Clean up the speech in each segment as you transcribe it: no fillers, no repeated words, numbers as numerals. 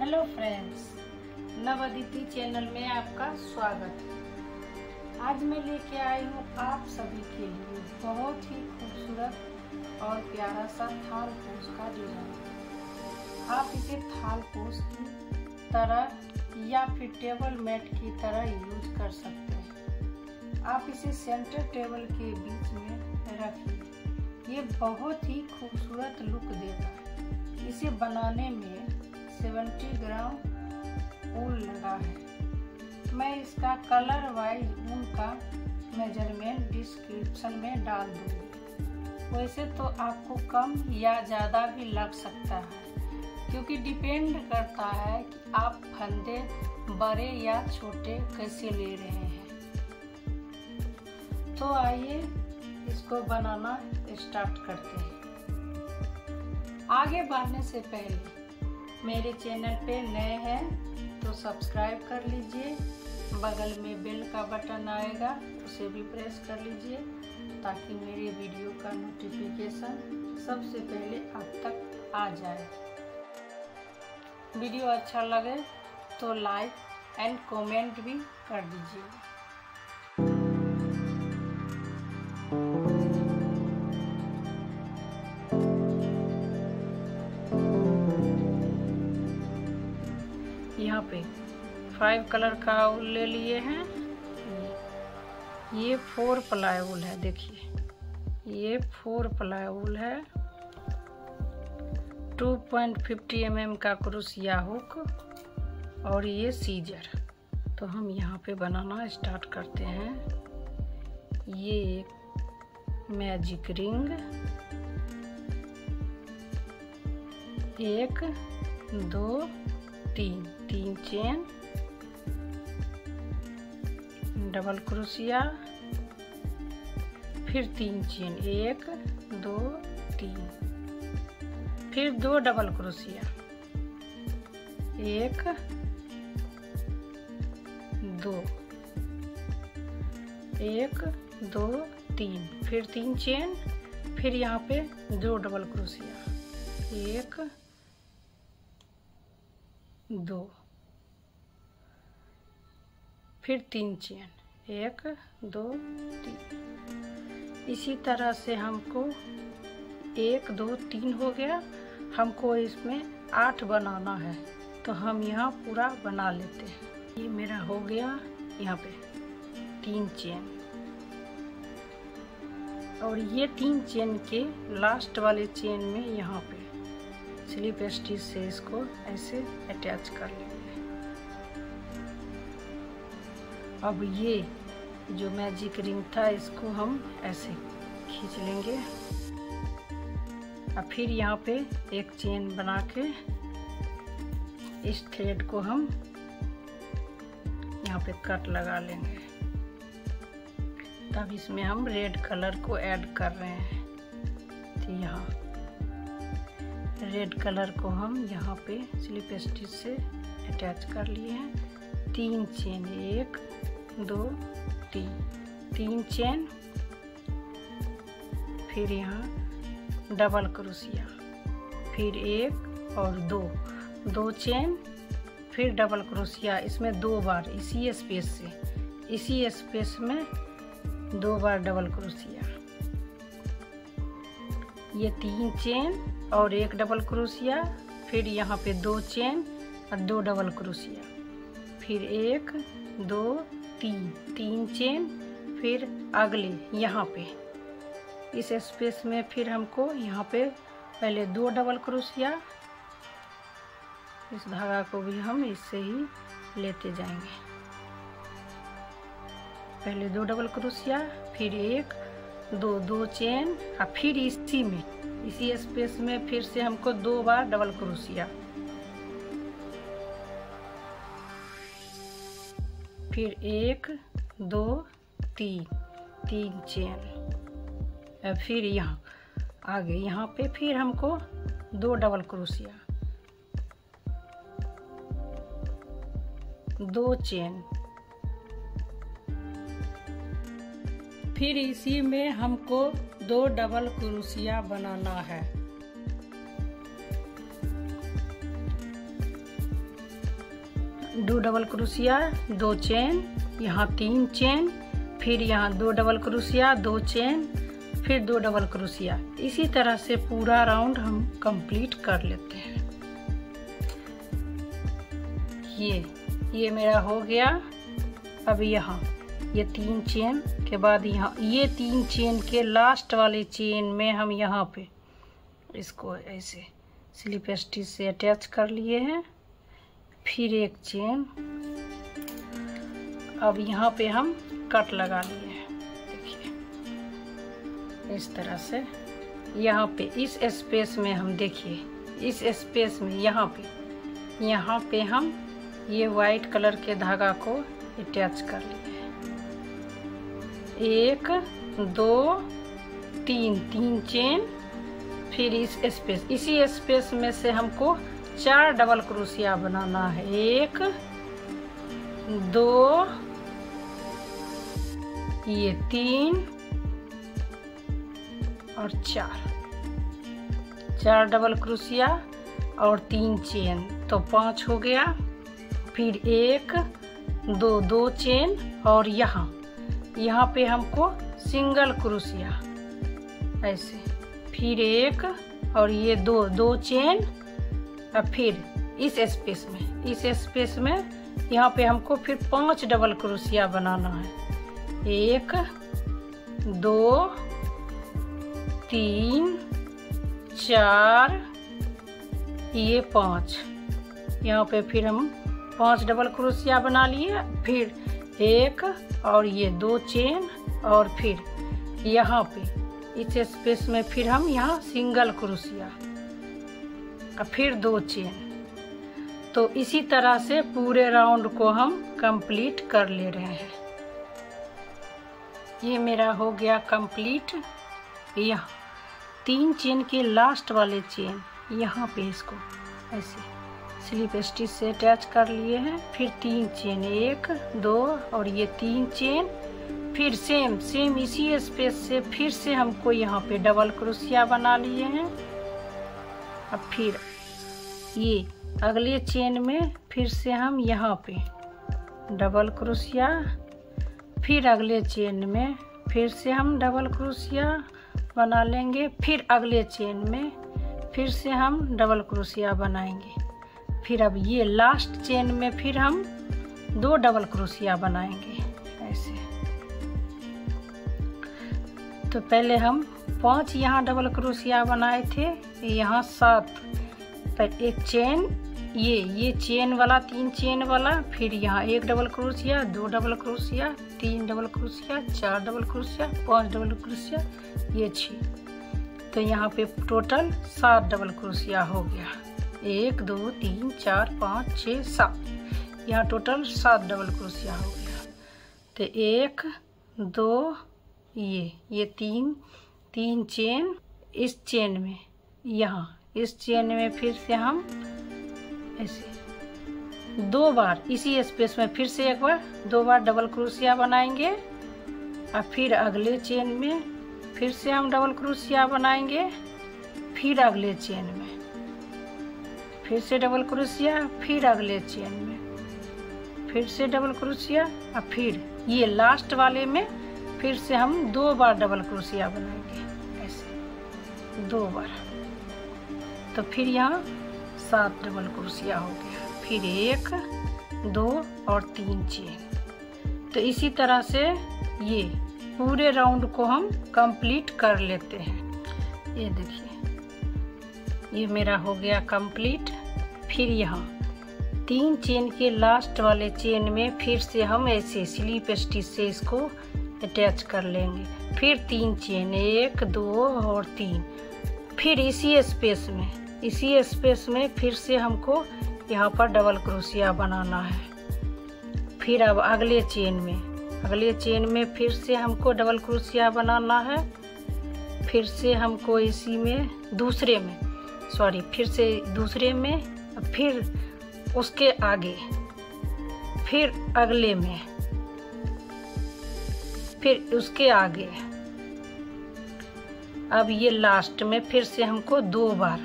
Hello friends, नवअदिति channel में आपका स्वागत है। आज मैं लेके आई हूँ आप सभी के लिए बहुत ही खूबसूरत और प्यारा सा थाल पोस का डिजाइन। आप इसे थाल पोस की तरह या फिर टेबल मैट की तरह यूज कर सकते हैं। आप इसे सेंटर टेबल के बीच में रखिए, ये बहुत ही खूबसूरत लुक देगा। इसे बनाने में 70 ग्राम ऊन लगा है। मैं इसका कलर वाइज ऊन का मेजरमेंट डिस्क्रिप्शन में डाल दूंगी। वैसे तो आपको कम या ज़्यादा भी लग सकता है, क्योंकि डिपेंड करता है कि आप फंदे बड़े या छोटे कैसे ले रहे हैं। तो आइए इसको बनाना स्टार्ट करते हैं। आगे बढ़ने से पहले मेरे चैनल पे नए हैं तो सब्सक्राइब कर लीजिए। बगल में बेल का बटन आएगा, उसे भी प्रेस कर लीजिए ताकि मेरे वीडियो का नोटिफिकेशन सबसे पहले आप तक आ जाए। वीडियो अच्छा लगे तो लाइक एंड कमेंट भी कर दीजिए। यहाँ पे 5 कलर का ऊल ले लिए हैं। ये 4 प्लाई ऊल है, देखिए ये 4 प्लाई ऊल है। 2.50 mm का क्रोशिया हुक और ये सीजर। तो हम यहाँ पे बनाना स्टार्ट करते हैं। ये एक magic ring, 1 2 3 chain, double crochet, फिर 3 चेन, 1 2 3, फिर 2 डबल क्रोशिया, 1 2 1 2 3, फिर 3 चेन, फिर यहाँ पे 2 डबल क्रोशिया, 1 2, फिर 3 चेन, 1 2 3। इसी तरह से हमको 1 2 3 हो गया। हमको इसमें 8 बनाना है, तो हम यहाँ पूरा बना लेते हैं। ये मेरा हो गया। यहाँ पे 3 चेन, और ये 3 चेन के लास्ट वाले चेन में यहाँ पे स्लिप स्टिच से इसको ऐसे अटैच कर लेंगे। अब ये जो मैजिक रिंग था इसको हम ऐसे खींच लेंगे। अब फिर यहाँ पे एक चेन बना के इस थ्रेड को हम यहाँ पे कट लगा लेंगे। तब इसमें हम रेड कलर को ऐड कर रहे हैं। तो यहाँ रेड कलर को हम यहाँ पे स्लिप स्टिच से अटैच कर लिए हैं। 3 चेन, 1 2 3 चेन, फिर यहाँ डबल क्रोशिया, फिर 1 और 2 चेन, फिर डबल क्रोशिया। इसमें 2 बार इसी स्पेस में 2 बार डबल क्रोशिया। ये 3 चेन और 1 डबल क्रोशिया, फिर यहाँ पे 2 चेन और 2 डबल क्रोशिया, फिर 1 2 3 चेन, फिर अगले यहाँ पे इस स्पेस में फिर हमको यहाँ पे पहले 2 डबल क्रोशिया। इस धागा को भी हम इससे ही लेते जाएंगे। पहले 2 डबल क्रोशिया, फिर 1 2 चेन, और फिर इसी स्पेस में फिर से हमको 2 बार डबल क्रोशिया, फिर 1 2 3 चेन, फिर यहाँ आगे यहाँ पे फिर हमको 2 डबल क्रोशिया, 2 चेन, फिर इसी में हमको 2 डबल क्रोशिया बनाना है। 2 डबल क्रोशिया, 2 चेन, यहाँ 3 चेन, फिर यहाँ 2 डबल क्रोशिया, 2 चेन, फिर 2 डबल क्रोशिया। इसी तरह से पूरा राउंड हम कंप्लीट कर लेते हैं। ये मेरा हो गया। अब यहाँ ये 3 चेन के बाद यहाँ ये 3 चेन के लास्ट वाले चेन में हम यहाँ पे इसको ऐसे स्लिप स्टिच से अटैच कर लिए हैं। फिर एक चेन, अब यहाँ पे हम कट लगा लिए हैं। देखिए इस तरह से यहाँ पे इस स्पेस में हम, देखिए इस स्पेस में यहाँ पे हम ये वाइट कलर के धागा को अटैच कर लिए। 1 2 3 चेन, फिर इसी स्पेस में से हमको 4 डबल क्रोशिया बनाना है। 1 2 ये 3 और 4 डबल क्रोशिया और 3 चेन, तो 5 हो गया। फिर 1 2 चेन और यहाँ पे हमको सिंगल क्रोशिया ऐसे, फिर 1 और ये 2 चेन। अब फिर इस स्पेस में यहाँ पे हमको फिर 5 डबल क्रोशिया बनाना है। 1 2 3 4 ये 5, यहाँ पे फिर हम 5 डबल क्रोशिया बना लिए। फिर 1 और ये 2 चेन और फिर यहाँ पे इस स्पेस में फिर हम यहाँ सिंगल क्रोशिया और फिर 2 चेन। तो इसी तरह से पूरे राउंड को हम कंप्लीट कर ले रहे हैं। ये मेरा हो गया कंप्लीट। यहाँ 3 चेन के लास्ट वाले चेन यहाँ पे इसको ऐसे स्लिप स्टिच से अटैच कर लिए हैं। फिर 3 चेन, 1 2 और ये 3 चेन, फिर सेम इसी स्पेस से फिर से हमको यहाँ पे डबल क्रोशिया बना लिए हैं। अब फिर ये अगले चेन में फिर से हम यहाँ पे डबल क्रोशिया, फिर अगले चेन में फिर से हम डबल क्रोशिया बना लेंगे। फिर अगले चेन में फिर से हम डबल क्रोशिया बनाएंगे। फिर अब ये लास्ट चेन में फिर हम 2 डबल क्रोशिया बनाएंगे ऐसे। तो पहले हम 5 यहाँ डबल क्रोशिया बनाए थे, यहाँ 7, पर एक चेन, ये चेन वाला 3 चेन वाला, फिर यहाँ 1 double crochet, 2 double crochet, 3 double crochet, 4 double crochet, 5 double crochet, ये 6। तो यहाँ पे टोटल 7 डबल क्रोशिया हो गया। 1 2 3 4 5 6 7, यहाँ टोटल 7 डबल क्रोशिया हो गया। तो 1 2 ये 3 चेन, इस चेन में यहाँ इस चेन में फिर से हम ऐसे 2 बार इसी स्पेस में फिर से 1 बार 2 बार डबल क्रोशिया बनाएंगे। और फिर अगले चेन में फिर से हम डबल क्रोशिया बनाएंगे। फिर अगले चेन में फिर से डबल क्रोशिया, फिर अगले चेन में फिर से डबल क्रोशिया, और फिर ये लास्ट वाले में फिर से हम 2 बार डबल क्रोशिया बनाएंगे ऐसे 2 बार। तो फिर यहाँ 7 डबल क्रोशिया हो गया। फिर 1 2 और 3 चेन। तो इसी तरह से ये पूरे राउंड को हम कंप्लीट कर लेते हैं। ये देखिए ये मेरा हो गया कंप्लीट। फिर यहाँ 3 चेन के लास्ट वाले चेन में फिर से हम ऐसे स्लिप स्टिच से इसको अटैच कर लेंगे। फिर 3 चेन, 1 2 और 3, फिर इसी स्पेस में फिर से हमको यहाँ पर डबल क्रोशिया बनाना है। फिर अब अगले चेन में फिर से हमको डबल क्रोशिया बनाना है। फिर से हमको इसी में दूसरे में, फिर उसके आगे, फिर अगले में, फिर उसके आगे। अब ये लास्ट में फिर से हमको 2 बार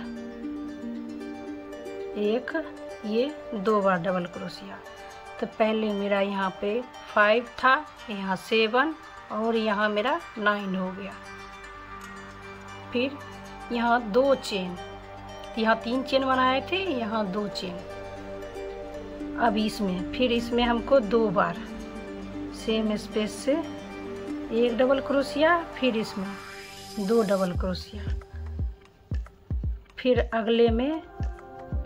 2 बार डबल क्रोशिया। तो पहले मेरा यहाँ पे 5 था, यहाँ 7 और यहाँ मेरा 9 हो गया। फिर यहाँ 2 चेन, यहाँ 3 चेन बनाए थे, यहाँ 2 चेन। अब इसमें फिर इसमें हमको 2 बार सेम स्पेस से 1 डबल क्रोशिया, फिर इसमें 2 डबल क्रोशिया, फिर अगले में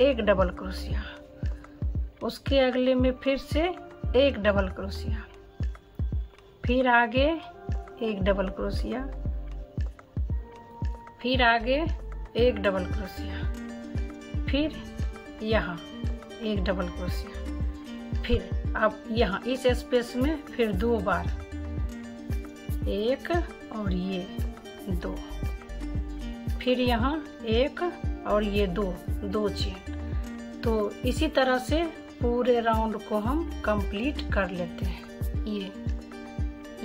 1 डबल क्रोशिया, उसके अगले में फिर से 1 डबल क्रोशिया, फिर आगे 1 डबल क्रोशिया, फिर आगे 1 डबल क्रोशिया, फिर यहाँ 1 डबल क्रोशिया, फिर अब यहाँ इस स्पेस में फिर 2 बार, 1 और ये 2, फिर यहाँ 1 और ये 2 चेन। तो इसी तरह से पूरे राउंड को हम कंप्लीट कर लेते हैं।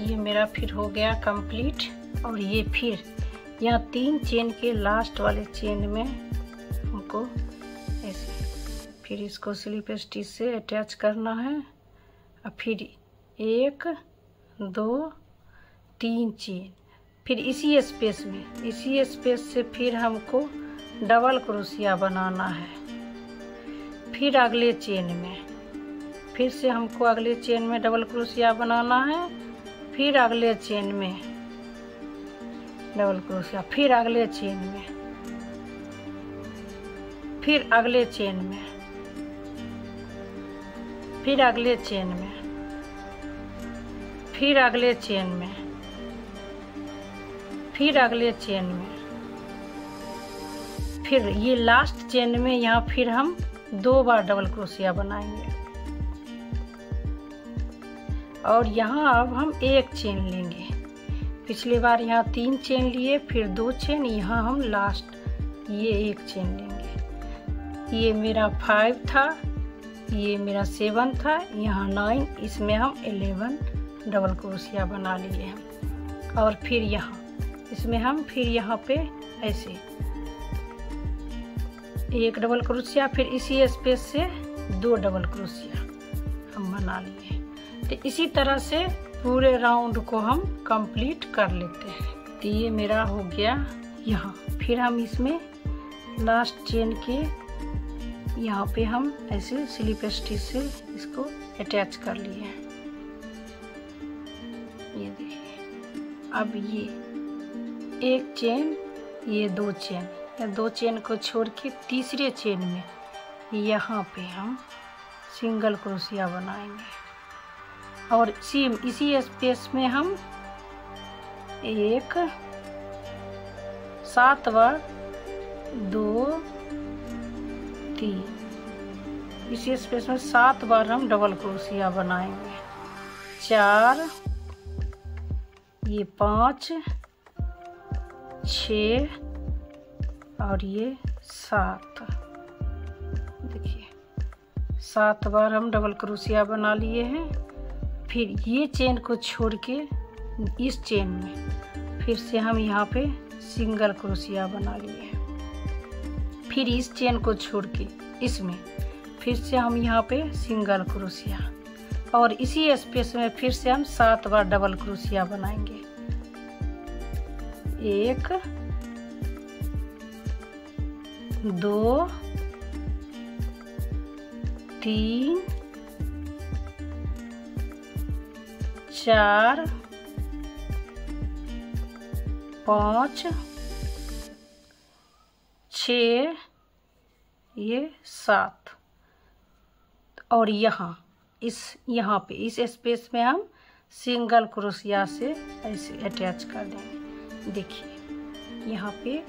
ये मेरा फिर हो गया कंप्लीट। और ये फिर यहाँ 3 चेन के लास्ट वाले चेन में हमको ऐसे फिर इसको स्लिप स्टिच से अटैच करना है। और फिर 1 2 3 चेन, फिर इसी स्पेस से फिर हमको डबल क्रोशिया बनाना है। फिर अगले चेन में फिर से हमको अगले चेन में डबल क्रोशिया बनाना है, फिर अगले चेन में डबल क्रोशिया, फिर अगले चेन में, फिर अगले चेन में, फिर अगले चेन में, फिर अगले चेन में, फिर अगले चेन में, फिर ये लास्ट चेन में यहाँ फिर हम 2 बार डबल क्रोशिया बनाएंगे। और यहाँ अब हम 1 चेन लेंगे। पिछली बार यहाँ 3 चेन लिए, फिर 2 चेन, यहाँ हम लास्ट ये 1 चेन लेंगे। ये मेरा 5 था, ये मेरा 7 था, यहाँ 9, इसमें हम 11 डबल क्रोशिया बना लिए हैं। और फिर यहाँ इसमें हम फिर यहाँ पे ऐसे 1 डबल क्रोशिया, फिर इसी स्पेस से 2 डबल क्रोशिया हम बना लिए। तो इसी तरह से पूरे राउंड को हम कंप्लीट कर लेते हैं। तो ये मेरा हो गया यहाँ। फिर हम इसमें लास्ट चेन के यहाँ पे हम ऐसे स्लिप स्टिच से इसको अटैच कर लिए हैं। ये देखिए, अब ये 1 चेन, ये 2 चेन, या 2 चेन को छोड़ के तीसरे चेन में यहाँ पे हम सिंगल क्रोशिया बनाएंगे। और इसी स्पेस में हम 7 बार 2 3, इसी स्पेस में 7 बार हम डबल क्रोशिया बनाएंगे। 4, ये 5 6 और ये 7। देखिए 7 बार हम डबल क्रोशिया बना लिए हैं। फिर ये चेन को छोड़ के इस चेन में फिर से हम यहाँ पे सिंगल क्रोशिया बना लिए हैं। फिर इस चेन को छोड़ के इसमें फिर से हम यहाँ पे सिंगल क्रोशिया, और इसी स्पेस में फिर से हम 7 बार डबल क्रोशिया बनाएंगे। 1 2 3 4 5 6, ये 7। और यहाँ पे इस स्पेस में हम सिंगल क्रोशिया से ऐसे अटैच कर देंगे। देखिए यहाँ पे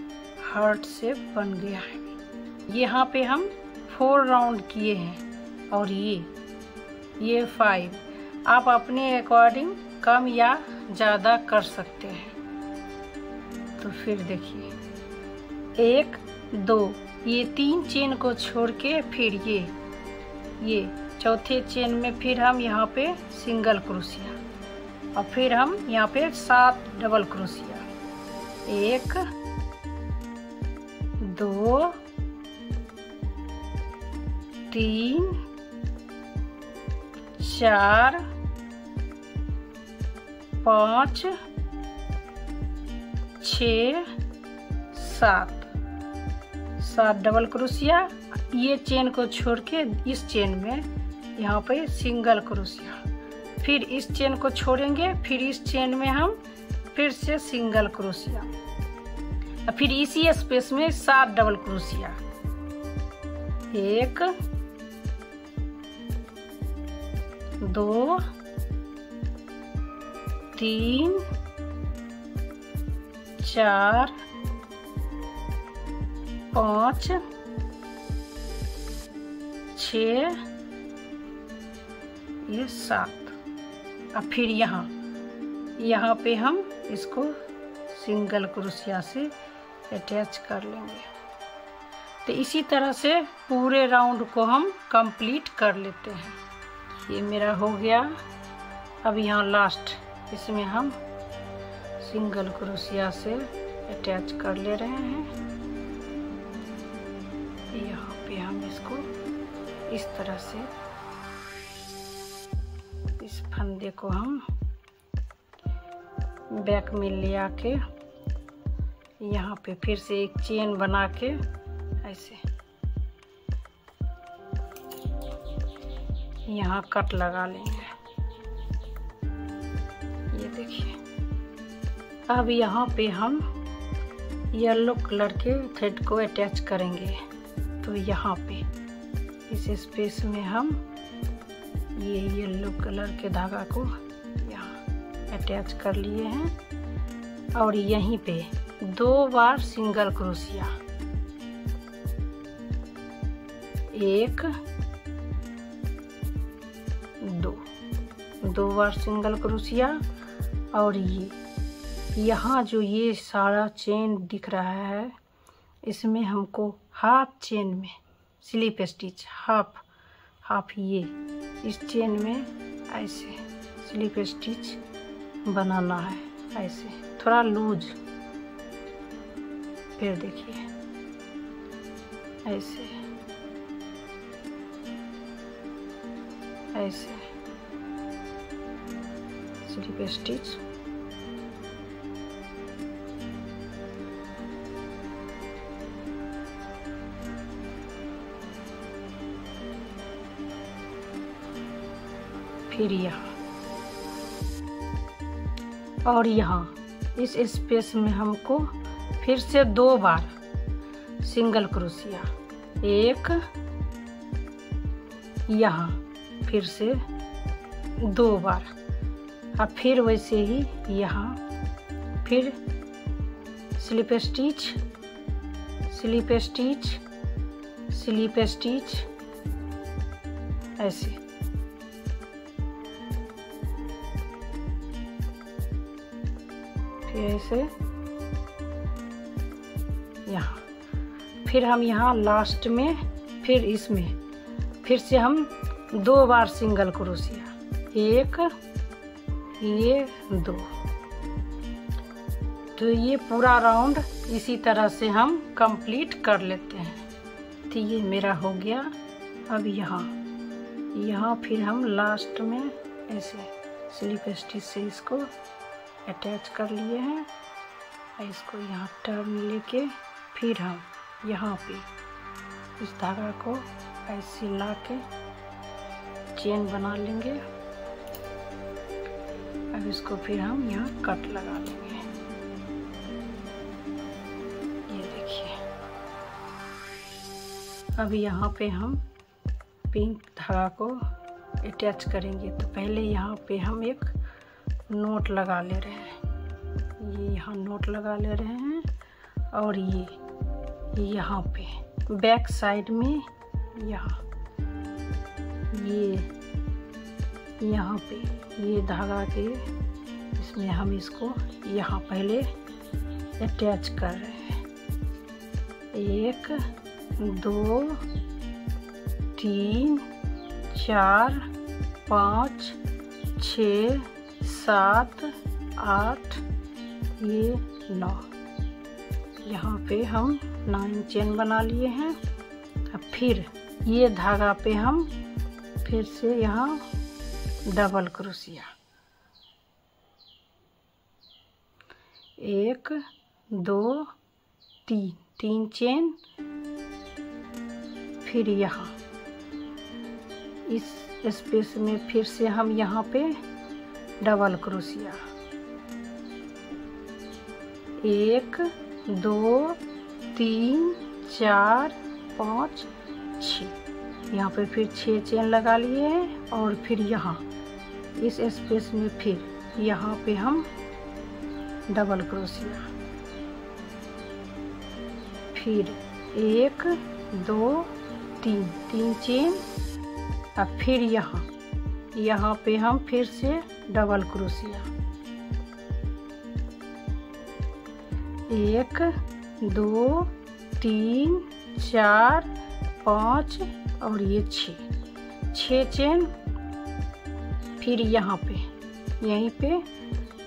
हार्ट शेप बन गया है। यहाँ पे हम 4 राउंड किए हैं और ये 5। आप अपने अकॉर्डिंग कम या ज़्यादा कर सकते हैं। तो फिर देखिए 1 2, ये 3 चेन को छोड़ के फिर ये चौथे चेन में फिर हम यहाँ पे सिंगल क्रोशिया, और फिर हम यहाँ पे 7 डबल क्रोशिया। 1 2 3 4 5 6 7 double crochet. ये चेन को छोड़ के इस चेन में यहाँ पे सिंगल क्रोशिया, फिर इस चेन को छोड़ेंगे, फिर इस चेन में हम फिर से सिंगल क्रोशिया, फिर इसी स्पेस में 7 डबल क्रोशिया। 1 2 3 4 5 6 ये 7। अब फिर यहाँ पे हम इसको सिंगल क्रोशिया से अटैच कर लेंगे। तो इसी तरह से पूरे राउंड को हम कंप्लीट कर लेते हैं। ये मेरा हो गया। अब यहाँ लास्ट इसमें हम सिंगल क्रोशिया से अटैच कर ले रहे हैं। यहाँ पे हम इसको इस तरह से इस फंदे को हम बैक में ले आके यहाँ पे फिर से एक चेन बना के ऐसे यहाँ कट लगा लेंगे। ये देखिए। अब यहाँ पे हम येलो कलर के थ्रेड को अटैच करेंगे। तो यहाँ पे इस स्पेस में हम ये येलो कलर के धागा को यहाँ अटैच कर लिए हैं और यहीं पे 2 बार सिंगल क्रोशिया, 1 2 बार सिंगल क्रोशिया। और ये यहाँ जो ये सारा चेन दिख रहा है इसमें हमको हाफ चेन में स्लिप स्टिच हाफ ये इस चेन में ऐसे स्लिप स्टिच बनाना है, ऐसे थोड़ा लूज। फिर देखिए ऐसे ऐसे स्लिप स्टिच। फिर यहाँ और यहाँ इस स्पेस में हमको फिर से 2 बार सिंगल क्रोशिया, 1 यहाँ फिर से 2 बार। अब फिर वैसे ही यहाँ फिर slip stitch slip stitch slip stitch ऐसे। फिर ऐसे यहाँ फिर हम यहाँ लास्ट में फिर इसमें फिर से हम 2 बार सिंगल क्रोशिया, 1 ये 2। तो ये पूरा राउंड इसी तरह से हम कंप्लीट कर लेते हैं। तो ये मेरा हो गया। अब यहाँ फिर हम लास्ट में ऐसे स्लिप स्टिच से इसको अटैच कर लिए हैं। इसको यहाँ टर्न लेके फिर हम यहाँ पे इस धागा को ऐसे ला के चेन बना लेंगे। अब इसको फिर हम यहाँ कट लगा लेंगे। ये देखिए। अब यहाँ पे हम पिंक धागा को अटैच करेंगे। तो पहले यहाँ पे हम एक नोट लगा ले रहे हैं। ये यहाँ नोट लगा ले रहे हैं और ये यहाँ पे बैक साइड में यहाँ पे ये धागा के इसमें हम इसको यहाँ पहले अटैच कर रहे हैं। 1 2 3 4 5 6 7 8 ये 9। यहाँ पे हम 9 चेन बना लिए हैं। अब फिर ये धागा पे हम फिर से यहाँ डबल क्रोशिया, 1 2 3, 3 चेन। फिर यहाँ इस स्पेस में फिर से हम यहाँ पे डबल क्रोशिया, 1 2 3 4 5 6, यहाँ पे फिर 6 चेन लगा लिए हैं। और फिर यहाँ इस स्पेस में फिर यहाँ पे हम डबल क्रोशिया, फिर 1 2 3, 3 चेन। अब फिर यहाँ पे हम फिर से डबल क्रोशिया, 1 2 3 4 5 और ये 6 चेन। फिर यहाँ पे यहीं पे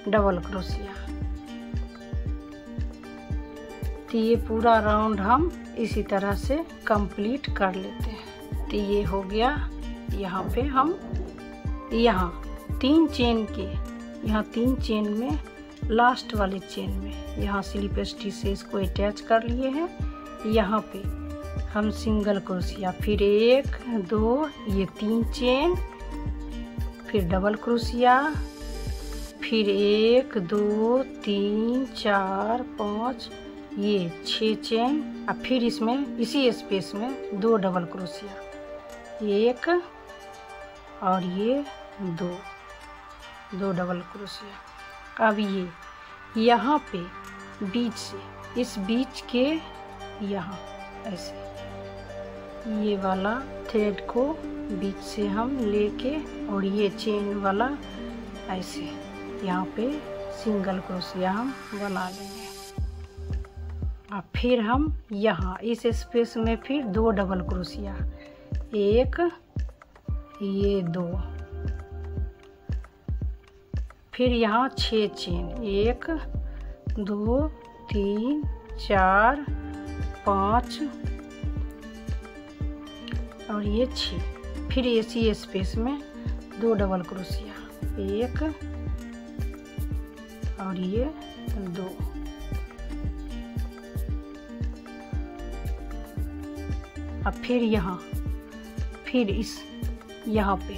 डबल क्रोशिया। तो ये पूरा राउंड हम इसी तरह से कंप्लीट कर लेते हैं। तो ये हो गया। यहाँ पे हम यहाँ 3 चेन के, यहाँ 3 चेन में लास्ट वाले चेन में यहाँ स्लिप स्टिच से इसको अटैच कर लिए हैं। यहाँ पे हम सिंगल क्रोशिया, फिर 1 2 ये 3 चेन, फिर डबल क्रोशिया, फिर 1 2 3 4 5 ये 6 चेन। अब फिर इसमें इसी स्पेस में 2 डबल क्रोशिया, 1 और ये 2 डबल क्रोशिया। अब ये यहाँ पे बीच से, इस बीच के यहाँ ऐसे ये वाला थ्रेड को बीच से हम लेके और ये चेन वाला ऐसे यहाँ पे सिंगल क्रोशिया हम बना लेंगे। अब फिर हम यहाँ इस स्पेस में फिर 2 डबल क्रोशिया, 1 ये 2, फिर यहाँ 6 चेन, 1 2 3 4 5 और ये 6। फिर इसी स्पेस में 2 डबल क्रोशिया, 1 और ये 2। अब फिर यहाँ फिर इस यहाँ पे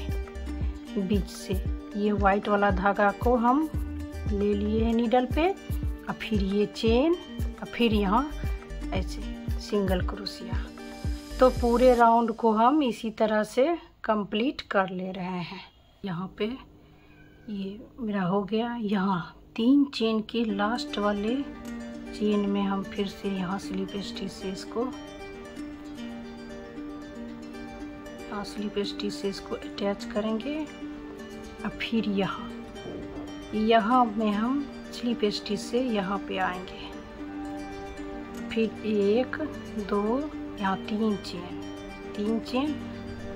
बीच से ये वाइट वाला धागा को हम ले लिए हैं नीडल पे। अब फिर ये चेन, अब फिर यहाँ ऐसे सिंगल क्रोशिया। तो पूरे राउंड को हम इसी तरह से कंप्लीट कर ले रहे हैं। यहाँ पे ये मेरा हो गया। यहाँ 3 चेन के लास्ट वाले चेन में हम फिर से यहाँ स्लिप स्टिच से इसको अटैच करेंगे। अब फिर यहाँ में हम स्लिप स्टिच से यहाँ पे आएंगे। फिर 1 2 यहाँ 3 चेन।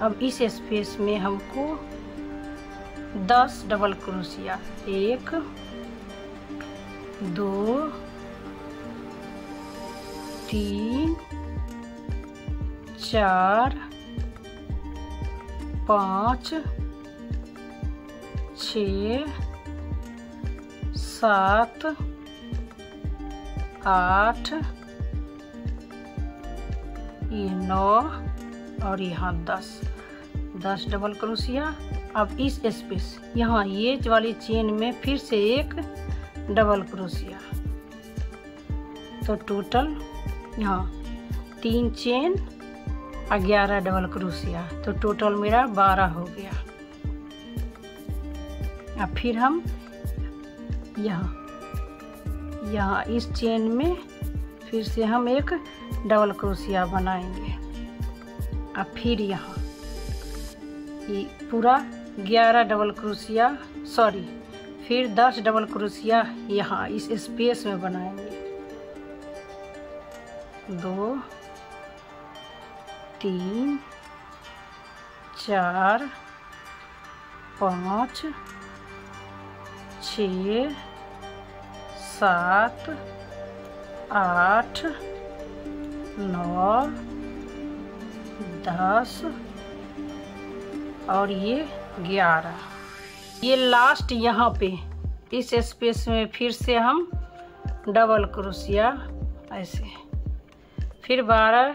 अब इस स्पेस में हमको 10 डबल क्रोशिया, 1 2 3 4 5 6 7 8 ये 9 और यहाँ 10 डबल क्रोशिया। अब इस स्पेस यहाँ ये वाली चेन में फिर से 1 डबल क्रोशिया। तो टोटल यहाँ 3 चेन 11 डबल क्रोशिया, तो टोटल मेरा 12 हो गया। अब फिर हम यहाँ इस चेन में फिर से हम 1 डबल क्रोशिया बनाएंगे। अब फिर यहाँ ये पूरा 11 डबल क्रोशिया, सॉरी फिर 10 डबल क्रोशिया यहाँ इस स्पेस में बनाएंगे। 2 3 4 5 6 7 8 9 10 और ये 11। ये लास्ट यहाँ पे इस स्पेस में फिर से हम डबल क्रोशिया ऐसे, फिर 12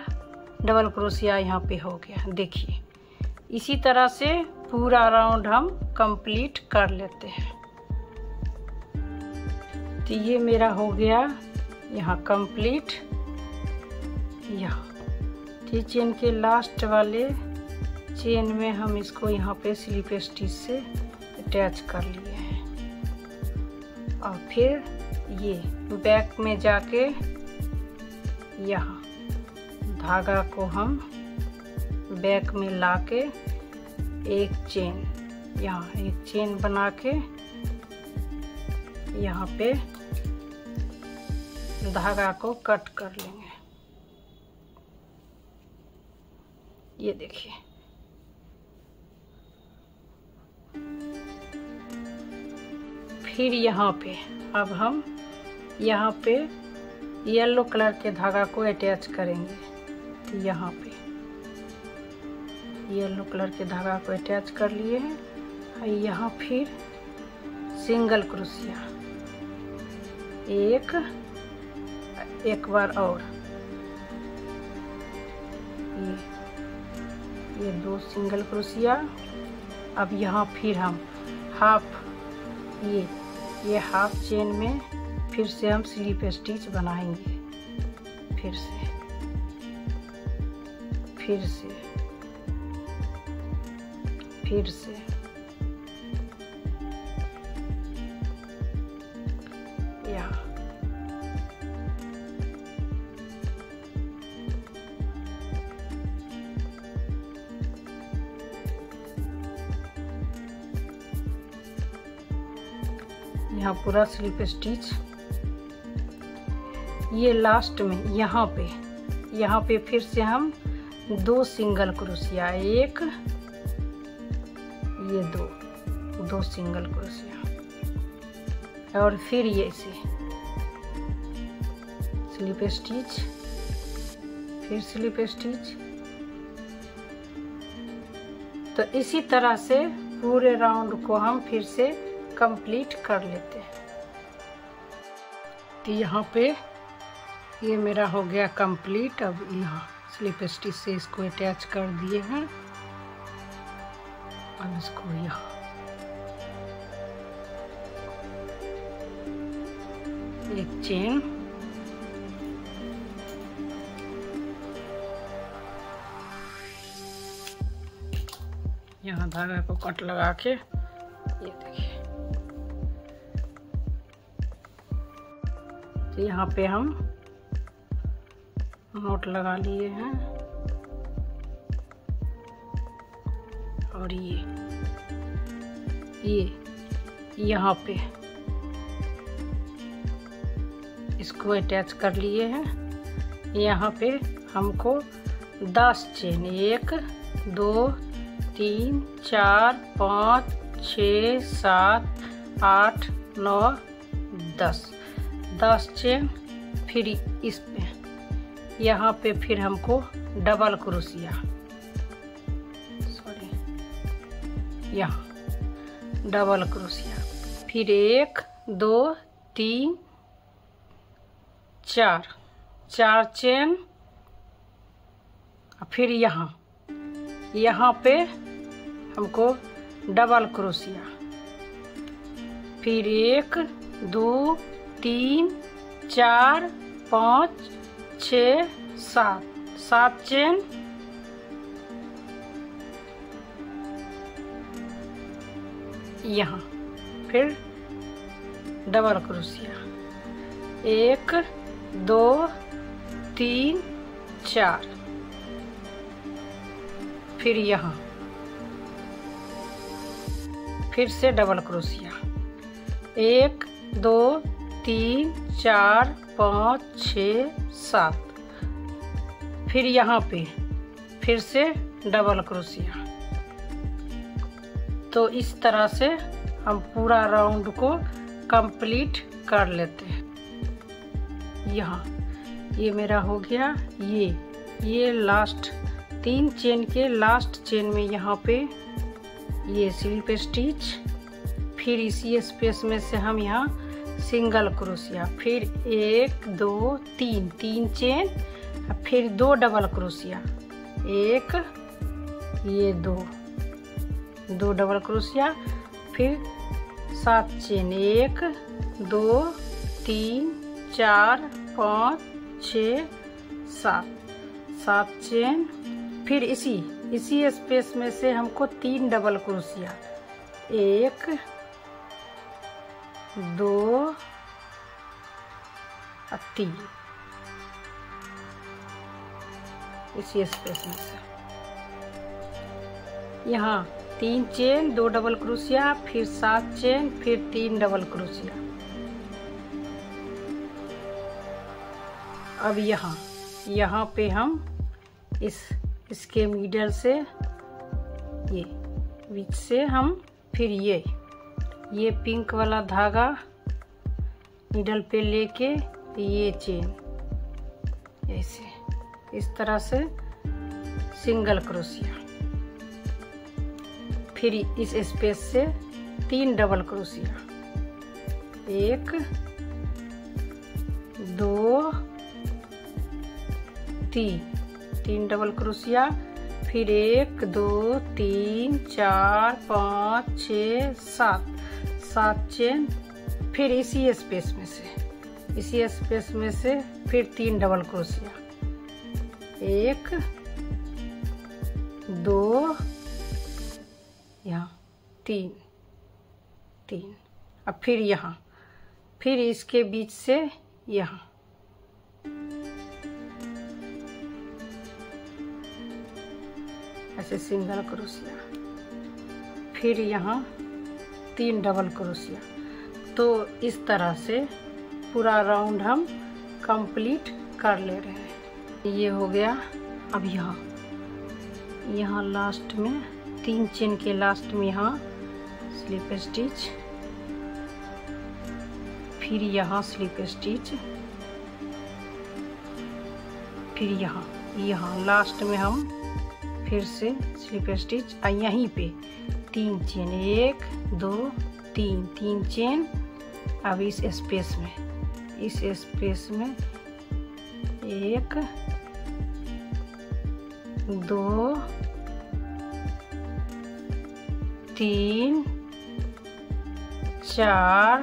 डबल क्रोशिया यहाँ पे हो गया। देखिए इसी तरह से पूरा राउंड हम कंप्लीट कर लेते हैं। तो ये मेरा हो गया यहाँ कंप्लीट। यहाँ तो चेन के लास्ट वाले चेन में हम इसको यहाँ पे स्लिप स्टिच से अटैच कर लिए हैं और फिर ये बैक में जाके यहाँ धागा को हम बैक में लाके एक चेन, यहाँ एक चेन बना के यहाँ पे धागा को कट कर लेंगे। ये देखिए फिर यहाँ पे अब हम यहाँ पे येलो कलर के धागा को अटैच करेंगे। तो यहाँ पे येलो कलर के धागा को अटैच कर लिए हैं और यहाँ फिर सिंगल क्रोशिया एक बार और ये 2 सिंगल क्रोशिया। अब यहाँ फिर हम हाफ ये हाफ चेन में फिर से हम स्लिप स्टिच बनाएंगे। फिर से यहाँ पूरा स्लिप स्टिच। ये लास्ट में यहाँ पे फिर से हम 2 सिंगल क्रोशिया, एक ये 2 सिंगल क्रोशिया और फिर ये से स्लिप स्टिच, फिर स्लिप स्टिच। तो इसी तरह से पूरे राउंड को हम फिर से कंप्लीट कर लेते हैं। तो यहाँ पे ये मेरा हो गया कंप्लीट। अब यहाँ स्लिप स्टिच से इसको अटैच कर दिए हैं। अब इसको यहाँ एक चेन, यहाँ धागा को कट लगा के ये देखिए। तो यहाँ पे हम नोट लगा लिए हैं और ये यहाँ पे इसको अटैच कर लिए हैं। यहाँ पे हमको 10 चेन 1 2 3 4 5 6 7 8 9 10 चेन। फिर इस पे यहाँ पे फिर हमको डबल क्रोशिया, यहाँ डबल क्रोशिया, फिर 1 2 3 4 चेन। फिर यहाँ पे हमको डबल क्रोशिया, फिर 1 2 3 4 5 6 7 चेन। यहाँ फिर डबल क्रोशिया 1 2 3 4। फिर यहाँ फिर से डबल क्रोशिया 1 2 3 4 5 6 7। फिर यहाँ पे फिर से डबल क्रोशिया। तो इस तरह से हम पूरा राउंड को कंप्लीट कर लेते हैं। यहाँ ये मेरा हो गया। ये लास्ट 3 चेन के लास्ट चेन में यहाँ पे ये स्लिप स्टिच फिर इसी स्पेस में से हम यहाँ सिंगल क्रोशिया, फिर 1 2 3 3 चेन, फिर 2 डबल क्रोशिया, 1 ये 2 डबल क्रोशिया, फिर 7 चेन, 1 2 3 4 5 6 7 चेन, फिर इसी स्पेस में से हमको 3 डबल क्रोशिया, 1 2 और 3 इसी स्पेस में से यहाँ 3 चेन, 2 डबल क्रोशिया, फिर 7 चेन, फिर 3 डबल क्रोशिया। अब यहाँ पे हम इसके मिडल से ये बीच से हम फिर ये पिंक वाला धागा मिडल पे लेके ये चेन ऐसे इस तरह से सिंगल क्रोशिया, फिर इस स्पेस से 3 डबल क्रोशिया, 1 2 3 डबल क्रोशिया, फिर 1 2 3 4 5 6 7 चेन, फिर इसी स्पेस में से फिर 3 डबल क्रोशिया, 1 2 यहाँ 3 अब फिर इसके बीच से यहाँ ऐसे सिंगल क्रोशिया, फिर यहाँ 3 डबल क्रोशिया। तो इस तरह से पूरा राउंड हम कंप्लीट कर ले रहे हैं। ये हो गया। अब यहाँ लास्ट में 3 चेन के लास्ट में यहाँ स्लिप स्टिच, फिर यहाँ स्लिप स्टिच, फिर यहाँ लास्ट में हम फिर से स्लिप स्टिच, और यहीं पे 3 चेन, 1 2 3 चेन। अब इस स्पेस में 1 2 3 4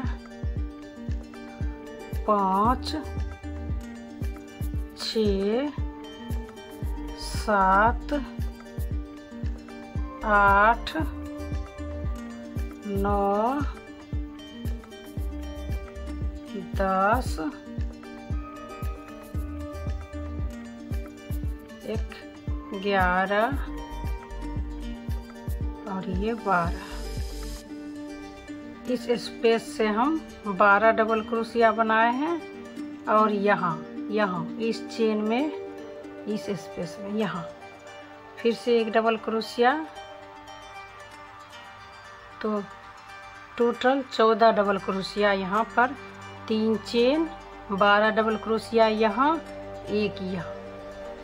5 6 7 8 9 10 11 और ये 12। इस स्पेस से हम 12 डबल क्रोशिया बनाए हैं, और यहाँ इस चेन में इस स्पेस में यहाँ फिर से 1 डबल क्रोशिया, तो टोटल 14 डबल क्रोशिया यहाँ पर, 3 चेन, 12 डबल क्रोशिया यहाँ, 1 यहाँ,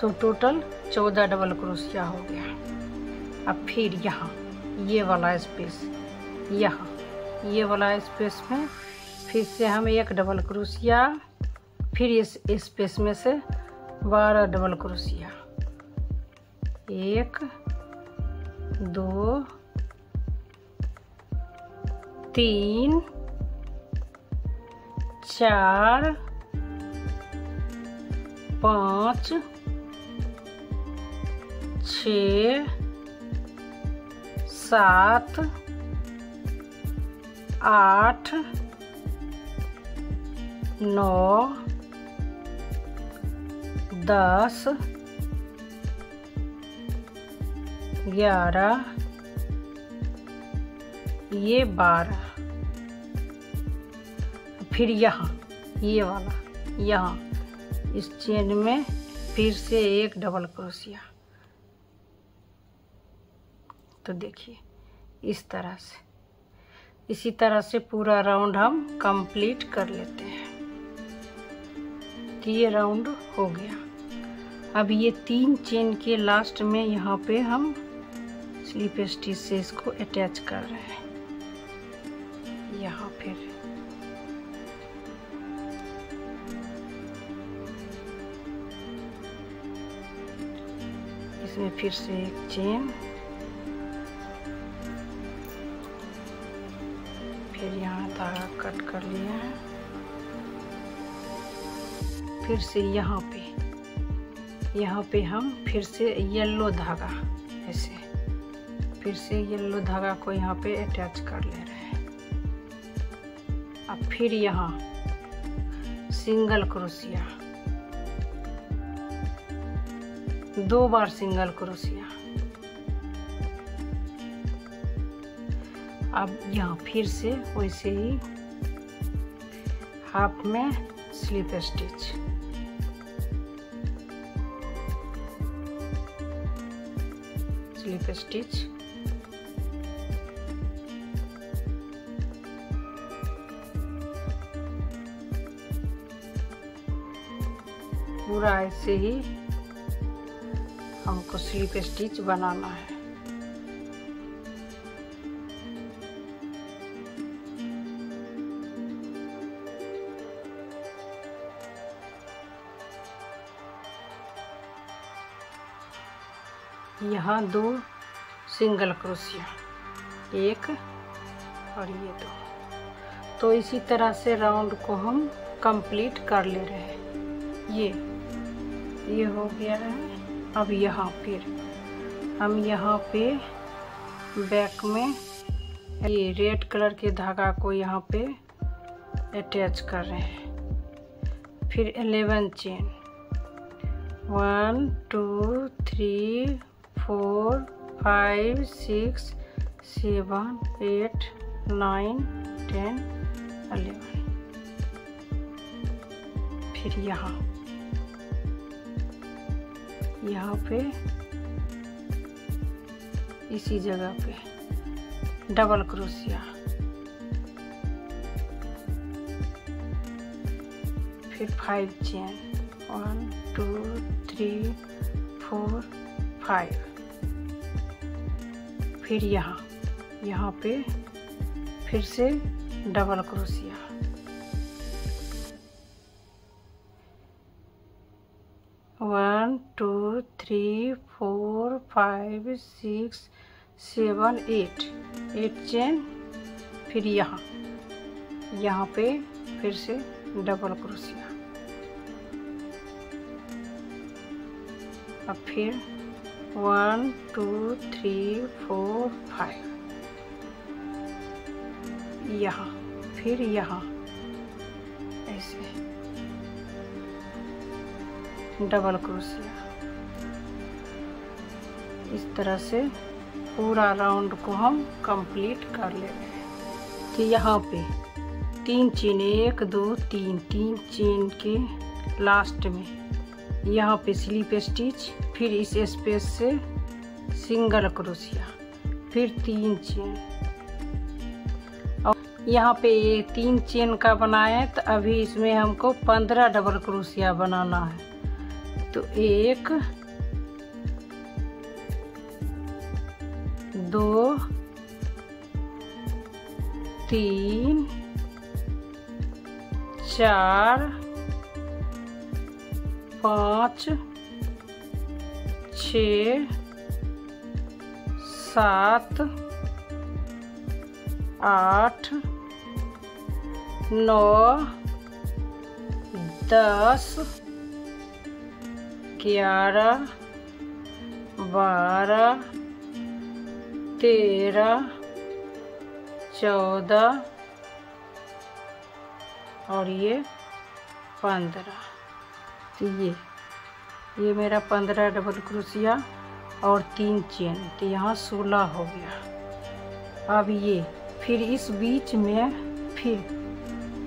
तो टोटल 14 डबल क्रोशिया हो गया। अब फिर यहाँ ये वाला स्पेस, ये वाला स्पेस में फिर से हम 1 डबल क्रोशिया, फिर इस स्पेस में से 12 डबल क्रोशिया, 1 2 3 4 5 6 7 8 9 10 11 ये 12। फिर यहाँ ये वाला, यहाँ इस चेन में फिर से 1 डबल क्रोशिया। तो देखिए इस तरह से, इसी तरह से पूरा राउंड हम कंप्लीट कर लेते हैं। तो ये राउंड हो गया। अब ये 3 चेन के लास्ट में यहाँ पे हम स्लिप स्टिच से इसको अटैच कर रहे हैं। यहाँ फिर इसमें फिर से एक चेन, फिर यहाँ धागा कट कर लिया है। फिर से यहाँ पे हम फिर से येलो धागा, ऐसे फिर से येलो धागा को यहाँ पे अटैच कर ले रहे हैं। अब फिर यहाँ सिंगल क्रोशिया, 2 बार सिंगल क्रोशिया। अब यहाँ फिर से वैसे ही हाफ में स्लिप स्टिच, स्लिप स्टिच, पूरा ऐसे ही हमको स्लिप स्टिच बनाना है। यहाँ 2 सिंगल क्रोशिया, 1 और ये 2। तो इसी तरह से राउंड को हम कंप्लीट कर ले रहे हैं। ये हो गया है। अब यहाँ फिर हम यहाँ पे बैक में ये रेड कलर के धागा को यहाँ पे अटैच कर रहे हैं। फिर 11 चेन, 1 2 3 4 5 6 7 8 9 10 11। फिर यहाँ पे इसी जगह पे डबल क्रोशिया, फिर 5 चेन, 1 2 3 4 5। फिर यहाँ पे फिर से डबल क्रोशिया, 1 2 3 4 5 6 7 8 चेन। फिर यहाँ पे फिर से डबल क्रोशिया। अब फिर 1 2 3 4 5, फिर ऐसे डबल क्रोशिया। इस तरह से पूरा राउंड को हम कंप्लीट कर ले रहे हैं। तो यहाँ पे 3 चेन, 1 2 3 चेन के लास्ट में यहाँ पे स्लिप स्टिच, फिर इस स्पेस से सिंगल क्रोशिया, फिर 3 चेन। और यहाँ पे ये 3 चेन का बनाए तो अभी इसमें हमको 15 डबल क्रोशिया बनाना है। तो 1 2 3 4 5 6 7 8 9 10 11 12 13 14 और ये 15। तो ये मेरा 15 डबल क्रोशिया और 3 चेन, तो यहाँ 16 हो गया। अब ये फिर इस बीच में फिर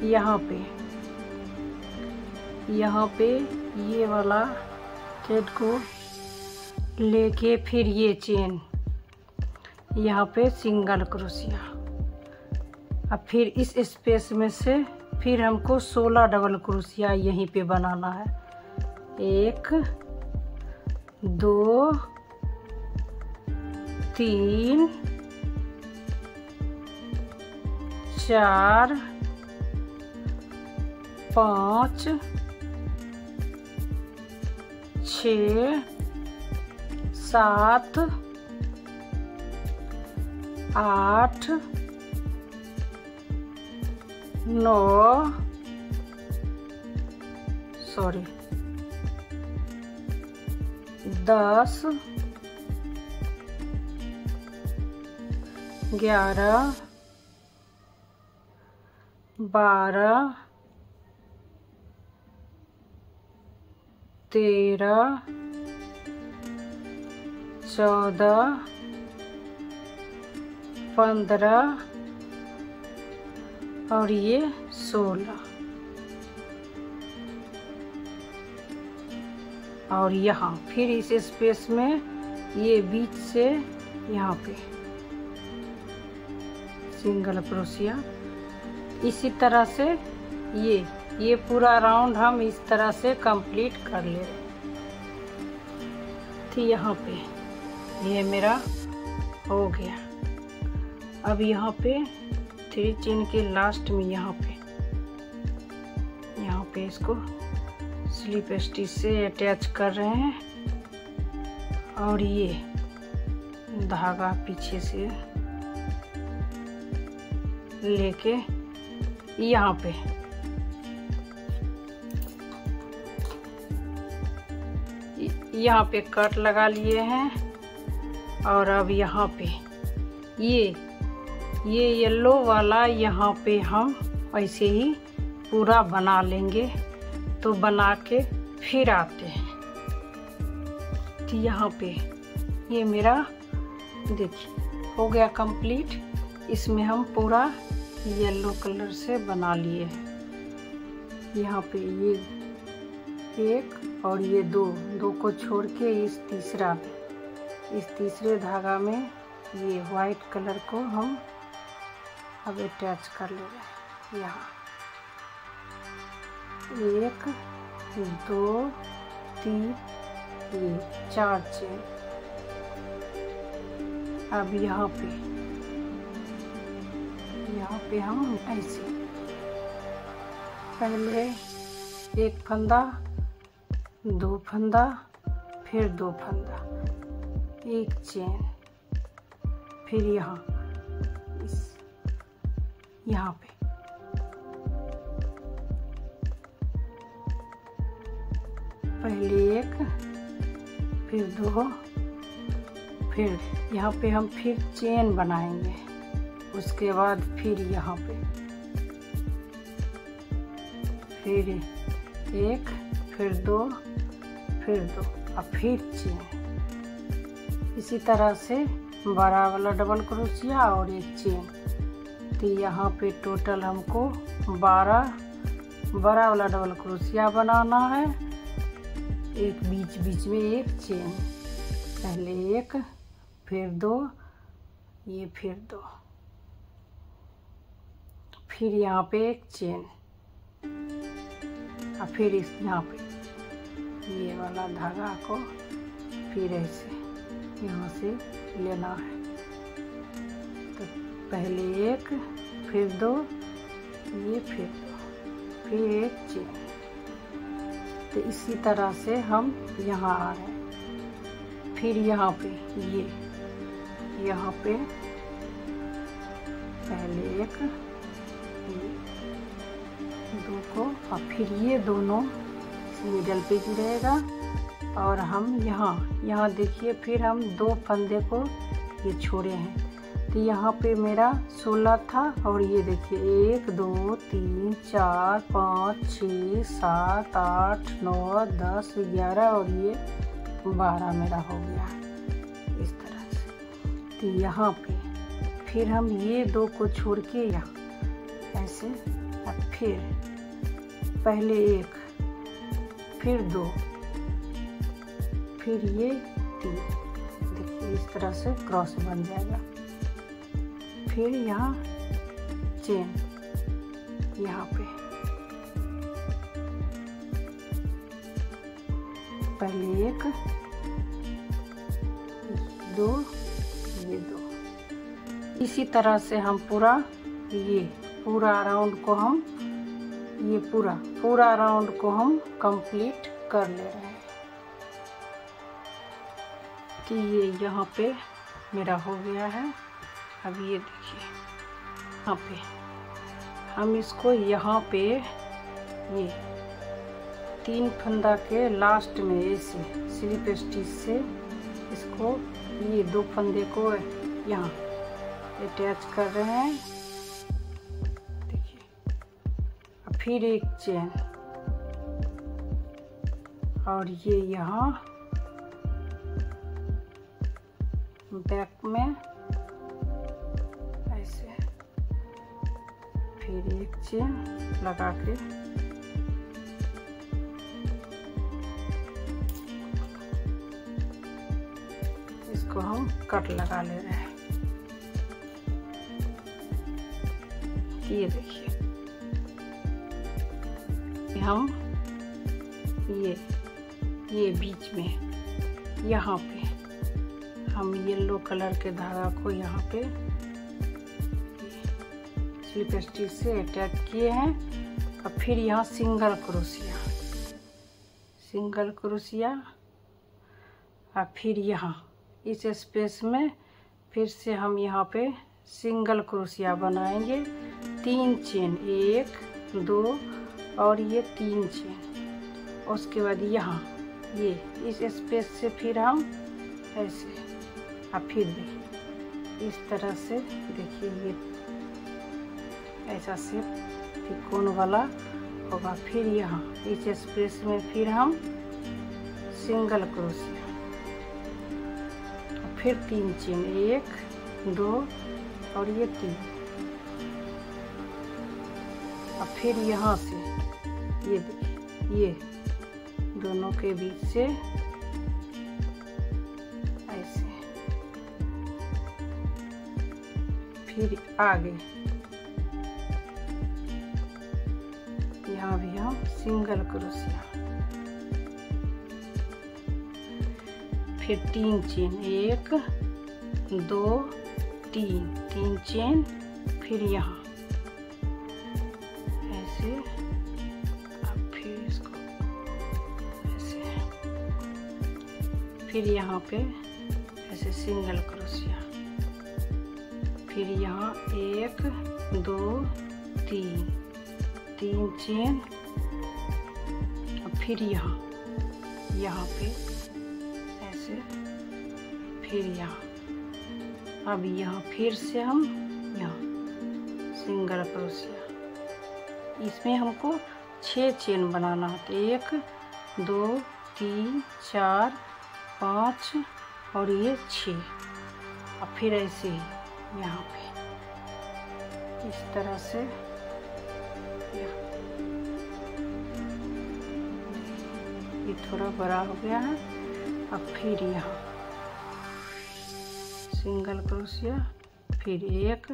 यहाँ पे ये वाला थ्रेड को लेके फिर ये चेन यहाँ पे सिंगल क्रोशिया। अब फिर इस स्पेस में से फिर हमको 16 डबल क्रोशिया यहीं पे बनाना है। 1 2 3 4 5 6 7 8 9 10 11 12 13 14 15 और ये 16 और यहाँ फिर इस स्पेस में ये बीच से यहाँ पे सिंगल क्रोशिया। इसी तरह से ये पूरा राउंड हम इस तरह से कंप्लीट कर ले रहे थी। यहाँ पे ये मेरा हो गया। अब यहाँ पे 3 चेन के लास्ट में यहाँ पे इसको स्लिप स्टिच से अटैच कर रहे हैं और ये धागा पीछे से लेके यहाँ पे कट लगा लिए हैं। और अब यहाँ पे ये येलो वाला यहाँ पे हम ऐसे ही पूरा बना लेंगे। तो बना के फिर आते हैं। तो यहाँ पे ये मेरा देखिए हो गया कंप्लीट। इसमें हम पूरा येलो कलर से बना लिए हैं। यहाँ पे ये एक और ये दो को छोड़ के इस तीसरे धागा में ये वाइट कलर को हम अब अटैच कर ले रहे हैं। यहाँ 1 2 3 ये 4 चेन। अब यहाँ पे हम ऐसे पहले 1 फंदा 2 फंदा फिर 2 फंदा 1 चेन, फिर यहाँ पे पहले 1 फिर 2 फिर यहाँ पे हम फिर चेन बनाएंगे। उसके बाद फिर यहाँ पे फिर 1 फिर 2 फिर 2 और फिर चेन। इसी तरह से बड़ा वाला डबल क्रोशिया और 1 चेन। तो यहाँ पे टोटल हमको 12 बड़ा वाला डबल क्रोशिया बनाना है। एक बीच में 1 चेन, पहले 1 फिर 2 ये फिर 2 फिर यहाँ पे 1 चेन और फिर इस यहाँ पे ये वाला धागा को फिर ऐसे यहाँ से लेना है। तो पहले 1 फिर 2 ये फिर 2 फिर 1 चेन। तो इसी तरह से हम यहाँ आ रहे हैं। फिर यहाँ पे यहाँ पे पहले 1 2 को और फिर ये दोनों मिडल पे जुड़ेगा। और हम यहाँ देखिए फिर हम 2 फंदे को ये छोड़े हैं। तो यहाँ पे मेरा 16 था और ये देखिए 1 2 3 4 5 6 7 8 9 10 11 और ये 12 मेरा हो गया इस तरह से। तो यहाँ पे फिर हम ये 2 को छोड़ के यहाँ ऐसे और फिर पहले 1 फिर 2 फिर ये 3। देखिए इस तरह से क्रॉस बन जाएगा। फिर यहाँ चेन यहाँ पे पहले 1 2 ये 2। इसी तरह से हम पूरा ये पूरा राउंड को हम ये पूरा राउंड को हम कंप्लीट कर ले रहे हैं। कि ये यहाँ पे मेरा हो गया है। अब ये देखिए यहाँ पे हम इसको यहाँ पे ये 3 फंदा के लास्ट में ऐसे स्लिप स्टिच से इसको ये 2 फंदे को यहाँ अटैच कर रहे हैं। देखिए अब फिर एक चेन और ये यहाँ बैक में ऐसे फिर एक चेन लगा के इसको हम कट लगा ले रहे हैं। ये देखिए हम ये बीच में यहाँ पे हम येलो कलर के धागा को यहाँ पे स्लिप स्टिच से अटैच किए हैं। और फिर यहाँ सिंगल क्रोशिया और फिर यहाँ इस स्पेस में फिर से हम यहाँ पे सिंगल क्रोशिया बनाएंगे। 3 चेन 1 2 और ये 3 चेन। उसके बाद यहाँ ये इस स्पेस से फिर हम ऐसे और फिर देखिए इस तरह से देखिए ये ऐसा से त्रिकोण वाला होगा। फिर यहाँ इस स्पेस में फिर हम सिंगल क्रोशिया फिर 3 चेन 1 2 और ये 3 और फिर यहाँ से ये देखिए ये दोनों के बीच से ऐसे फिर आगे यहाँ भी हम सिंगल क्रोशिया फिर 3 चेन 1 2 3 चेन फिर यहाँ ऐसे अब फिर इसको ऐसे फिर यहाँ पे ऐसे सिंगल क्रोशिया फिर यहाँ 1 2 3 चेन और फिर यहाँ पे ऐसे फिर यहाँ अब यहाँ फिर से हम यहाँ सिंगल क्रोशिया इसमें हमको 6 चेन बनाना होता है 1 2 3 4 5 और ये 6 और फिर ऐसे ही यहाँ पे इस तरह से ये थोड़ा बड़ा हो गया है। अब फिर यहाँ सिंगल क्रोशिया फिर 1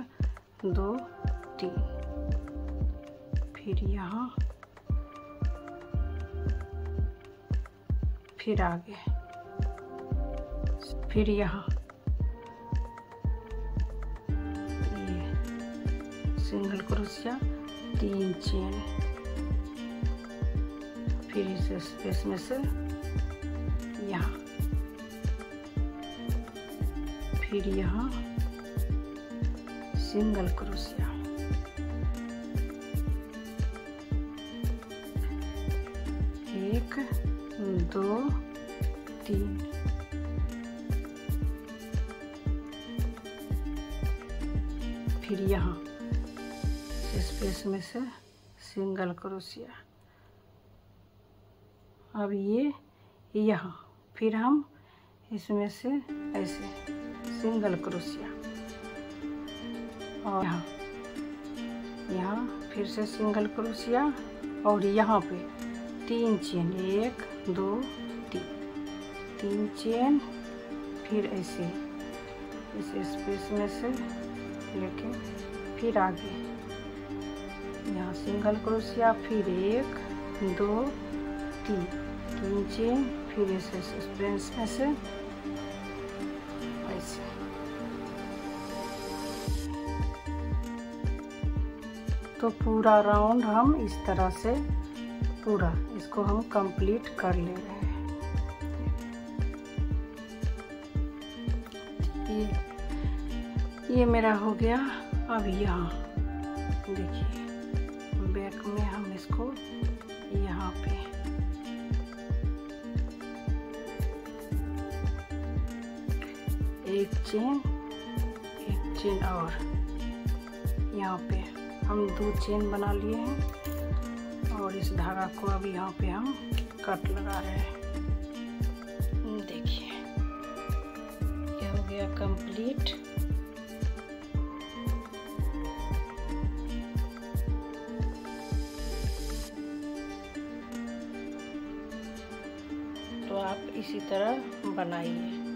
2 3 फिर यहाँ फिर आगे फिर यहाँ ये सिंगल क्रोशिया 3 चेन फिर इस स्पेस में से यहाँ फिर यहाँ सिंगल क्रोशिया 1 2 3 फिर यहाँ स्पेस में से सिंगल क्रोशिया अब ये यहाँ फिर हम इसमें से ऐसे सिंगल क्रोशिया और यहाँ फिर से सिंगल क्रोशिया और यहाँ पे 3 चेन 1 2 3 चेन फिर ऐसे इस स्पेस में से लेके फिर आगे यहाँ सिंगल क्रोशिया फिर 1 2 3 चेन फिर इस स्पेस में से ऐसे तो पूरा राउंड हम इस तरह से पूरा इसको हम कंप्लीट कर ले रहे हैं। ये मेरा हो गया। अब यहाँ देखिए बैक में हम इसको यहाँ पे एक चेन और यहाँ पे हम 2 चेन बना लिए हैं और इस धागा को अब यहाँ पे हम कट लगा रहे हैं। देखिए ये हो गया कंप्लीट। तो आप इसी तरह बनाइए।